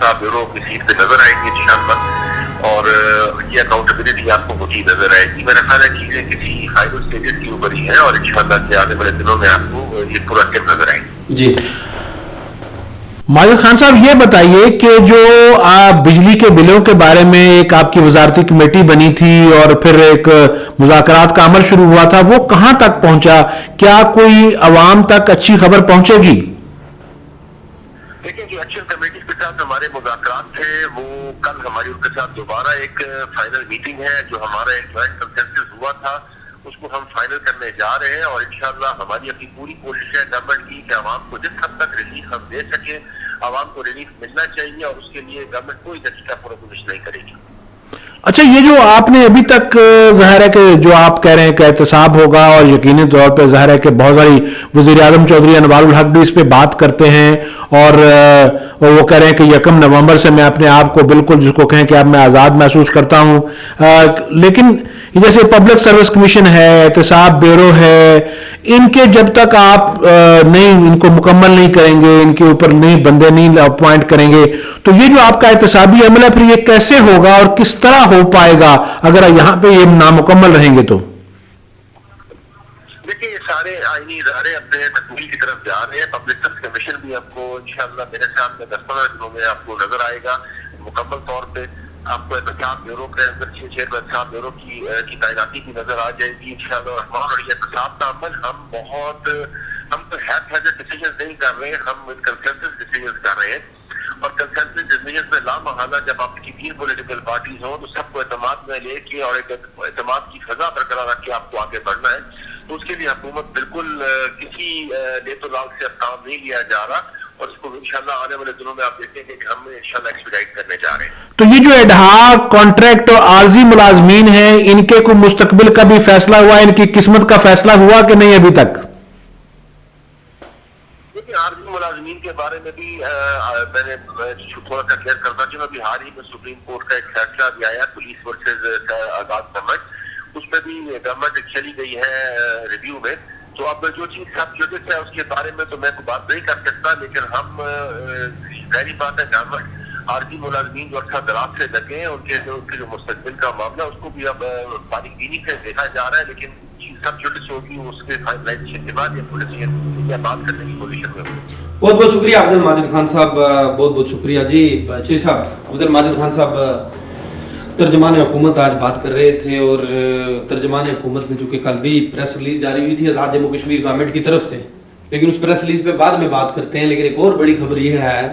صاحب بیورو کی سیٹ پہ نظر آئیں گے انشاءاللہ، اور یہ اکاؤنٹیبلٹی آپ کو ہوتی نظر آئے گی. میرا خیال ہے چیزیں کسی فائنل اسٹیجز کی اوپر ہی ہیں اور انشاءاللہ کے آنے والے دنوں میں آپ کو یہ پورا ٹیم نظر آئے گی. جی ماجد خان صاحب، یہ بتائیے کہ جو بجلی کے بلوں کے بارے میں ایک آپ کی وزارتی کمیٹی بنی تھی اور پھر ایک مذاکرات کا عمل شروع ہوا تھا، وہ کہاں تک پہنچا؟ کیا کوئی عوام تک اچھی خبر پہنچے گی؟ لیکن جو ایکشن کمیٹی کے ساتھ ہمارے مذاکرات تھے وہ کل ہماری ان کے ساتھ دوبارہ ایک فائنل میٹنگ ہے، جو ہمارا ایک جوائنٹ کنسنسس ہوا تھا اس کو ہم فائنل کرنے جا رہے ہیں، اور انشاءاللہ ہماری اپنی پوری کوشش ہے گورنمنٹ کی کہ عوام کو جس حد تک ریلیف ہم دے سکیں، عوام کو ریلیف ملنا چاہیے، اور اس کے لیے گورنمنٹ کوئی طریقہ پروپوزیشن نہیں کرے گی. اچھا، یہ جو آپ نے ابھی تک ظاہر ہے کہ جو آپ کہہ رہے ہیں کہ احتساب ہوگا، اور یقینی طور پہ ظاہر ہے کہ بہت ساری وزیر اعظم چودھری انوار الحق بھی اس پہ بات کرتے ہیں، اور وہ کہہ رہے ہیں کہ 1 نومبر سے میں اپنے آپ کو بالکل جس کو کہیں کہ اب میں آزاد محسوس کرتا ہوں. لیکن جیسے پبلک سروس کمیشن ہے، احتساب بیورو ہے، ان کے جب تک آپ نہیں ان کو مکمل نہیں کریں گے، ان کے اوپر نئے بندے نہیں اپوائنٹ کریں گے، تو یہ جو آپ کا احتسابی عمل ہے پھر یہ کیسے ہوگا اور کس طرح ہو پائے گا اگر یہاں پہ یہ نامکمل رہیں گے تو؟ دیکھیے، یہ سارے آئینی ادارے اپنے تکمیل کی طرف جا رہے ہیں. پبلک سروس کمیشن بھی آپ کو انشاءاللہ میرے ساتھ میں 10-15 دنوں میں آپ کو نظر آئے گا مکمل طور پہ. آپ کو احتساب بیورو کے اندر احتساب بیورو کی تعیناتی بھی نظر آ جائے گی انشاءاللہ الرحمن. اور یہ احتساب کا عمل ہم تو ہیڈ ڈیسیجن نہیں کر رہے ہیں، ہم کنسنسس ڈیسیجن کر رہے ہیں، اور کنسنسس ڈیسیجن میں لامحالہ جب آپ کی 3 پولیٹیکل پارٹیز ہوں تو سب کو اعتماد میں لے کے اور ایک اعتماد کی فضا برقرار رکھ کے آپ کو آگے بڑھنا ہے. تو اس کے لیے حکومت بالکل کسی لیت و لال سے اب کام نہیں لیا جا رہا، اور اس کو انشاءاللہ آنے والے دنوں میں آپ دیکھیں گے کہ ہم انشاءاللہ ایکسپیڈائٹ کرنے جا رہے ہیں. تو یہ جو ایڈہاک کانٹریکٹ اور عارضی ملازمین ہیں، ان کے کوئی مستقبل کا بھی فیصلہ ہوا، ان کی قسمت کا فیصلہ ہوا کہ نہیں ابھی تک؟ دیکھیے، عارضی ملازمین کے بارے میں بھی میں نے تھوڑا سا کلیئر کرنا چاہیے. ابھی حال ہی میں سپریم کورٹ کا ایک فیصلہ بھی آیا پولیس ورسز آزاد گورنمنٹ، اس میں بھی گورنمنٹ چلی گئی ہے ریویو میں. تو اب جو چیز سب جوڈس ہے اس کے بارے میں تو میں کوئی بات نہیں کر سکتا، لیکن ہم ظاہری بات ہے گورنمنٹ عارضی ملازمین جو عرصہ دراز سے لگے ہیں ان کے جو مستقبل کا معاملہ اس کو بھی اب باریک بینی سے دیکھا جا رہا ہے. لیکن سب جوڈس ہوگی اس کے فائنلائزیشن کے بعد یہ پولیسی یا بات کرنے کی پوزیشن میں ہوگی. بہت بہت شکریہ عبد الماجد خان صاحب، بہت بہت شکریہ. جی چوئی صاحب، عبد الماجد خان صاحب ترجمان حکومت آج بات کر رہے تھے، اور ترجمان حکومت نے چونکہ کل بھی پریس ریلیز جاری ہوئی تھی آزاد جموں کشمیر گورنمنٹ کی طرف سے، لیکن اس پریس ریلیز پہ بعد میں بات کرتے ہیں. لیکن ایک اور بڑی خبر یہ ہے،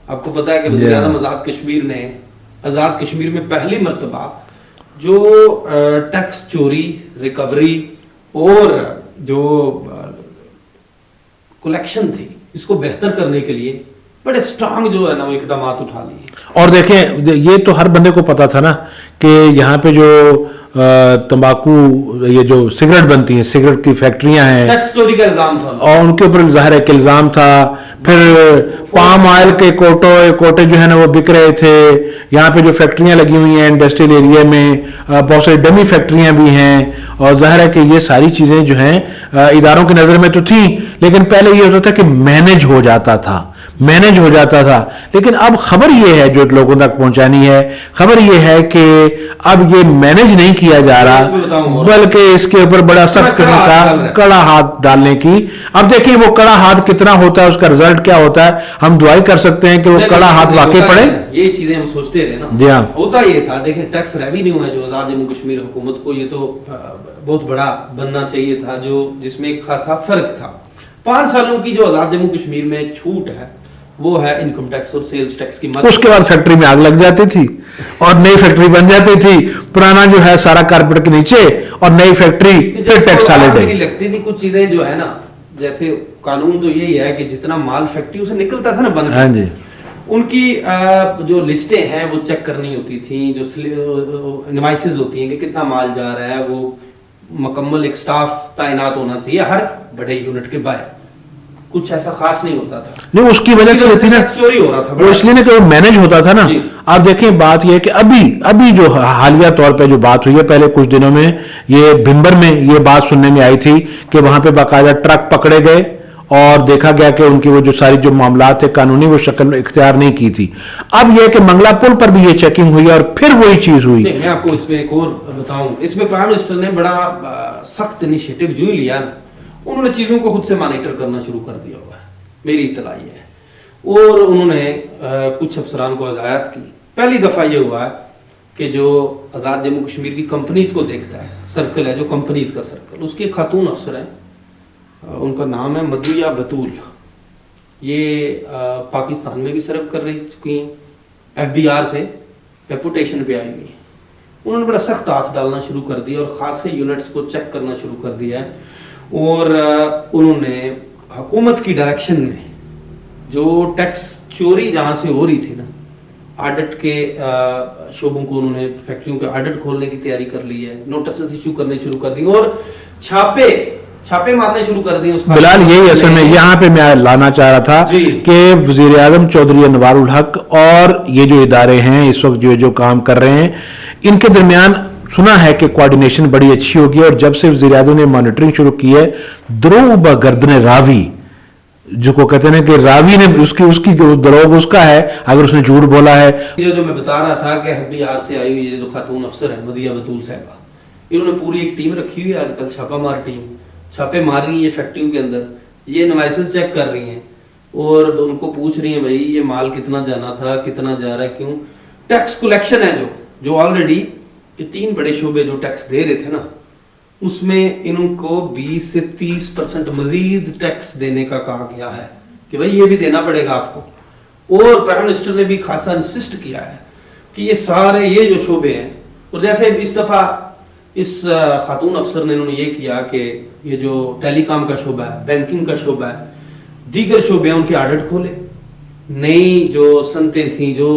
آپ کو پتا ہے کہ وزیر اعظم آزاد کشمیر نے آزاد کشمیر میں پہلی مرتبہ جو ٹیکس چوری، ریکوری اور جو کلیکشن تھی اس کو بہتر کرنے کے لیے بڑے سٹرانگ جو ہے نا وہ اقدامات اٹھا لیے. اور دیکھیں، یہ تو ہر بندے کو پتا تھا نا کہ یہاں پہ جو تمباکو، یہ جو سگریٹ بنتی ہیں، سگریٹ کی فیکٹریاں ہیں، ٹیکس چوری کا الزام تھا اور ان کے اوپر ظاہر ہے کہ الزام تھا. پھر پام آئل کے کوٹے جو ہے نا وہ بک رہے تھے. یہاں پہ جو فیکٹریاں لگی ہوئی ہیں انڈسٹریل ایریا میں، بہت ساری ڈمی فیکٹریاں بھی ہیں، اور ظاہر ہے کہ یہ ساری چیزیں جو ہیں اداروں کی نظر میں تو تھیں، لیکن پہلے یہ ہوتا تھا کہ مینج ہو جاتا تھا. لیکن اب خبر یہ ہے جو لوگوں تک پہنچانی ہے، خبر یہ ہے کہ اب یہ مینج نہیں کیا جا رہا، بلکہ اس کے اوپر بڑا سخت قسم کا کڑا ہاتھ ڈالنے کی. اب دیکھیں وہ کڑا ہاتھ کتنا ہوتا ہے، اس کا رزلٹ کیا ہوتا ہے. ہم دعائی کر سکتے ہیں کہ وہ کڑا ہاتھ واقعی پڑے. یہ چیزیں ہم سوچتے رہے نا. جی ہاں، ہوتا یہ تھا. دیکھیں ٹیکس ریونیو ہے جو آزاد جموں کشمیر حکومت کو، یہ تو بہت بڑا بننا چاہیے تھا، جس میں ایک خاصا فرق تھا. 5 سالوں کی جو آزاد جموں کشمیر میں چھوٹ ہے وہ ہے انکم ٹیکس اور سیلز ٹیکس کی. اس کے بعد فیکٹری میں آگ لگ جاتی تھی اور نئی فیکٹری بن جاتی تھی. پرانا جو ہے سارا کارپیٹ کے نیچے اور نئی فیکٹری پھر ٹیکس والے لگتی تھی. کچھ چیزیں جو ہے نا، جیسے قانون تو یہی ہے کہ جتنا مال فیکٹری سے نکلتا تھا نا بن کے، ہاں جی، ان کی جو لسٹیں ہیں وہ چیک کرنی ہوتی تھیں. جو انوائسز ہوتی ہیں کہ کتنا مال جا رہا ہے، وہ مکمل ایک سٹاف تعینات ہونا چاہیے ہر بڑے یونٹ کے باہر. کچھ ایسا خاص نہیں ہوتا تھا. نہیں، اس کی وجہ سے ہوتی نا، چوری ہو رہا تھا وہ اس لیے کہ وہ مینج ہوتا تھا نا. آپ دیکھیں بات یہ ہے کہ ابھی جو حالیہ طور پہ جو بات ہوئی ہے، پہلے کچھ دنوں میں یہ بھمبر میں یہ بات سننے میں آئی تھی کہ وہاں پہ باقاعدہ ٹرک پکڑے گئے اور دیکھا گیا کہ ان کی وہ جو ساری جو معاملات تھے قانونی وہ شکل اختیار نہیں کی تھی. اب یہ کہ منگلا پل پر بھی یہ چیکنگ ہوئی اور پھر وہی چیز ہوئی. میں آپ کو اس میں ایک اور بتاؤں, اس میں پرائم منسٹر نے بڑا سخت انیشیٹو جو ہی لیا نا, انہوں نے چیزوں کو خود سے مانیٹر کرنا شروع کر دیا ہوا ہے, میری اطلاع یہ ہے. اور انہوں نے کچھ افسران کو ہدایت کی. پہلی دفعہ یہ ہوا ہے کہ جو آزاد جموں کشمیر کی کمپنیز کو دیکھتا ہے, سرکل ہے جو کمپنیز کا سرکل, اس کے خاتون افسر ہیں, ان کا نام ہے مدویہ بطول. یہ پاکستان میں بھی سرو کر رہی چکی ہیں, FBR سے ریپوٹیشن پہ آئی ہوئی ہیں. انہوں نے بڑا سخت ہاتھ ڈالنا شروع کر دیا اور خاصے یونٹس کو چیک کرنا شروع کر دیا ہے. اور انہوں نے حکومت کی ڈائریکشن میں جو ٹیکس چوری جہاں سے ہو رہی تھی نا, آڈٹ کے شعبوں کو انہوں نے فیکٹریوں کے آڈٹ کھولنے کی تیاری کر لی ہے, نوٹسز ایشو کرنے شروع کر دی اور چھاپے مارنے شروع کر دیے. بلال یہی اصل میں یہاں پہ میں لانا چاہ رہا تھا کہ وزیر اعظم چودھری انوار الحق اور یہ جو ادارے ہیں اس وقت جو کام کر رہے ہیں, ان کے درمیان سنا ہے کہ کوارڈینیشن بڑی اچھی ہوگی. اور جب سے وزیر اعظم نے مانیٹرنگ شروع کی ہے, دروغ گردن راوی جو کو کہتے ہیں کہ راوی نے اس کی دروغ اس کا ہے اگر اس نے جھوٹ بولا ہے. جو میں بتا رہا تھا کہ FBR سے آئی ہوئی جو خاتون افسر ہیں مدیہ بطول صاحبہ, انہوں نے پوری ایک ٹیم رکھی ہوئی ہے آج کل, چھاپا مار ٹیم, چھاپے مار رہی ہیں یہ فیکٹریوں کے اندر, یہ انوائسز چیک کر رہی ہیں اور ان کو پوچھ رہی ہیں بھائی یہ مال کتنا جانا تھا, کتنا جا رہا ہے, کیوں. ٹیکس کلیکشن ہے جو آلریڈی یہ 3 بڑے شعبے جو ٹیکس دے رہے تھے نا, اس میں ان کو 20 سے 30% مزید ٹیکس دینے کا کہا گیا ہے کہ بھائی یہ بھی دینا پڑے گا آپ کو. اور پرائم منسٹر نے بھی خاصا انسسٹ کیا ہے کہ یہ سارے یہ جو شعبے ہیں, اور جیسے اس دفعہ اس خاتون افسر نے انہوں نے یہ کیا کہ یہ جو ٹیلی کام کا شعبہ ہے, بینکنگ کا شعبہ ہے, دیگر شعبے ہیں, ان کے آڈٹ کھولے. نئی جو صنعتیں تھیں, جو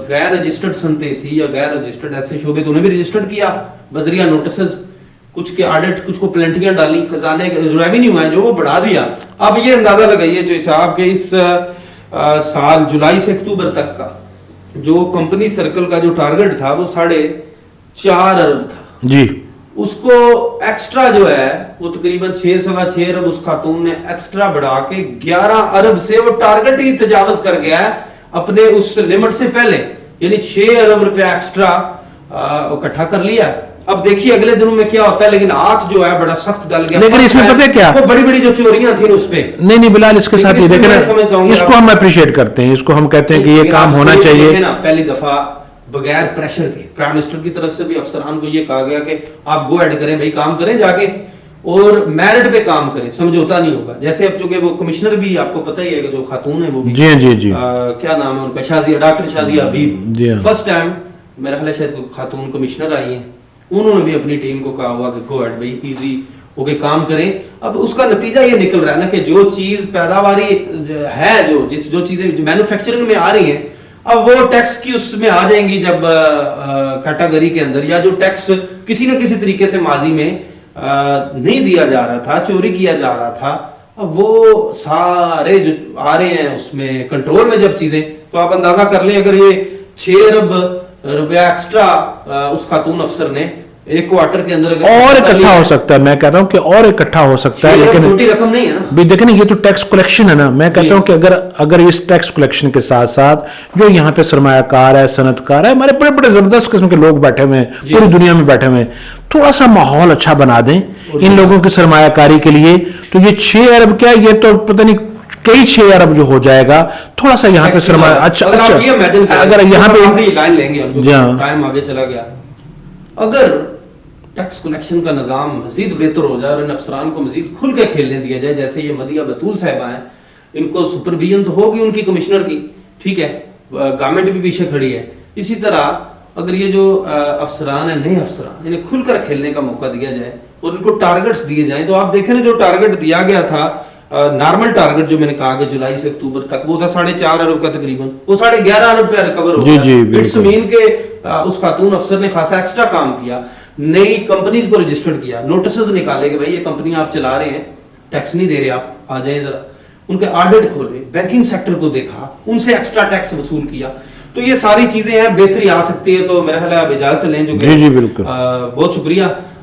غیر رجسٹرڈ صنعتیں تھیں یا غیر رجسٹرڈ ایسے شعبے تو انہیں بھی رجسٹرڈ کیا بذریعہ نوٹسز, کچھ کے آڈٹ, کچھ کو پلنٹیاں ڈالی, خزانے ریونیو ہے جو وہ بڑھا دیا. اب یہ اندازہ لگائیے جو حساب کے اس سال جولائی سے اکتوبر تک کا جو کمپنی سرکل کا جو ٹارگٹ تھا وہ 4.5 ارب تھا جی, اس کو ایکسٹرا جو ہے وہ تقریباً 6.6 ارب اس خاتون نے ایکسٹرا بڑھا کے 11 ارب سے وہ ٹارگٹ ہی تجاوز کر گیا ہے اپنے اس لمٹ سے پہلے, یعنی 6 ارب روپے ایکسٹرا اکٹھا کر لیا. اب دیکھیے اگلے دنوں میں کیا ہوتا ہے, لیکن ہاتھ جو ہے بڑا سخت ڈل گیا. لیکن اس میں پتہ ہے کیا, وہ بڑی بڑی جو چوریاں تھیں اس پہ نہیں بلال اس کے ساتھ یہ دیکھیں اس کو ہم اپریشیٹ کرتے ہیں, اس کو ہم کہتے ہیں کہ یہ کام ہونا چاہیے. پہلی دفعہ بغیر پریشر کے پرائم منسٹر کی طرف سے بھی افسران کو یہ کہا گیا کہ آپ گو ایڈ کریں بھائی, کام کریں جا کے اور میرٹ پہ کام کریں, سمجھوتا نہیں ہوگا. جیسے اب چونکہ وہ کمشنر بھی آپ کو پتہ ہی ہے کہ جو خاتون ہے وہ بھی جی کیا نام ہے ان کا, شازیہ, ڈاکٹر شازیہ حبیب, فرسٹ ٹائم میرا خیال ہے شاید خاتون کمشنر آئی ہیں, انہوں نے بھی اپنی ٹیم کو کہا ہوا کہ گو ایڈ بھائی ایزی ہو کے کام کریں. اب اس کا نتیجہ یہ نکل رہا ہے نا کہ جو چیز پیداواری ہے, جو چیزیں مینوفیکچرنگ میں آ رہی ہیں, اب وہ ٹیکس کی اس میں آ جائیں گی جب کیٹاگری کے اندر, یا جو ٹیکس کسی نہ کسی طریقے سے ماضی میں نہیں دیا جا رہا تھا, چوری کیا جا رہا تھا, اب وہ سارے جو آ رہے ہیں اس میں کنٹرول میں جب چیزیں, تو آپ اندازہ کر لیں اگر یہ 6 ارب روپیہ ایکسٹرا اس خاتون افسر نے ایک کوارٹر کے اندر اور اکٹھا ہو سکتا ہے, میں کہتا ہوں کہ اور اکٹھا ہو سکتا ہے, لیکن چھوٹی رقم نہیں ہے نا. بھی دیکھیں یہ تو ٹیکس کلیکشن ہے نا. میں کہتا ہوں کہ اگر اس ٹیکس کلیکشن کے ساتھ ساتھ جو یہاں پہ سرمایہ کار ہے, صنعت کار ہے, ہمارے بڑے بڑے زبردست قسم کے لوگ بیٹھے ہوئے ہیں پوری دنیا میں بیٹھے ہوئے ہیں, تھوڑا سا ماحول اچھا بنا دیں ان لوگوں کی سرمایہ کاری کے لیے, تو یہ 6 ارب کیا, یہ تو پتہ نہیں کئی 6 ارب جو ہو جائے گا. تھوڑا سا یہاں پہ سرمایہ اچھا اگر یہاں پہ لائن لیں گے, ٹائم آگے چلا گیا, اگر ٹیکس کلیکشن کا نظام مزید بہتر ہو جائے اور ان افسران کو مزید کھل کے کھیلنے دیا جائے, جیسے یہ مدیہ بطول صاحبہ ہیں, ان کو سپرویژن تو ہوگی ان کی کمشنر کی, ٹھیک ہے, گورنمنٹ بھی پیچھے کھڑی ہے, اسی طرح اگر یہ جو افسران ہیں, نئے افسران, انہیں کھل کر کھیلنے کا موقع دیا جائے اور ان کو ٹارگٹس دیے جائیں, تو آپ دیکھیں نا جو ٹارگٹ دیا گیا تھا نارمل ٹارگٹ جو میں نے کہا کہ جولائی سے اکتوبر تک وہ تھا 4.5 ارب کا تقریباً, وہ 11.5 ارب پہ ریکور ہو گیا. اٹس مین کہ اس خاتون افسر نے خاصا ایکسٹرا کام کیا, نئی کمپنیز کو رجسٹرڈ کیا, نوٹسز نکالے کہ بھائی یہ کمپنی آپ چلا رہے ہیں, ٹیکس نہیں دے رہے, آپ آ جائیں ذرا, ان کے آڈٹ کھولے, بینکنگ سیکٹر کو دیکھا, ان سے ایکسٹرا ٹیکس وصول کیا. تو یہ ساری چیزیں ہیں, بہتری آ سکتی ہے. تو میرا خیال ہے آپ اجازت لیں, جو کہ جی بالکل بہت شکریہ.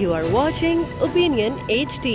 You are watching Opinion HD.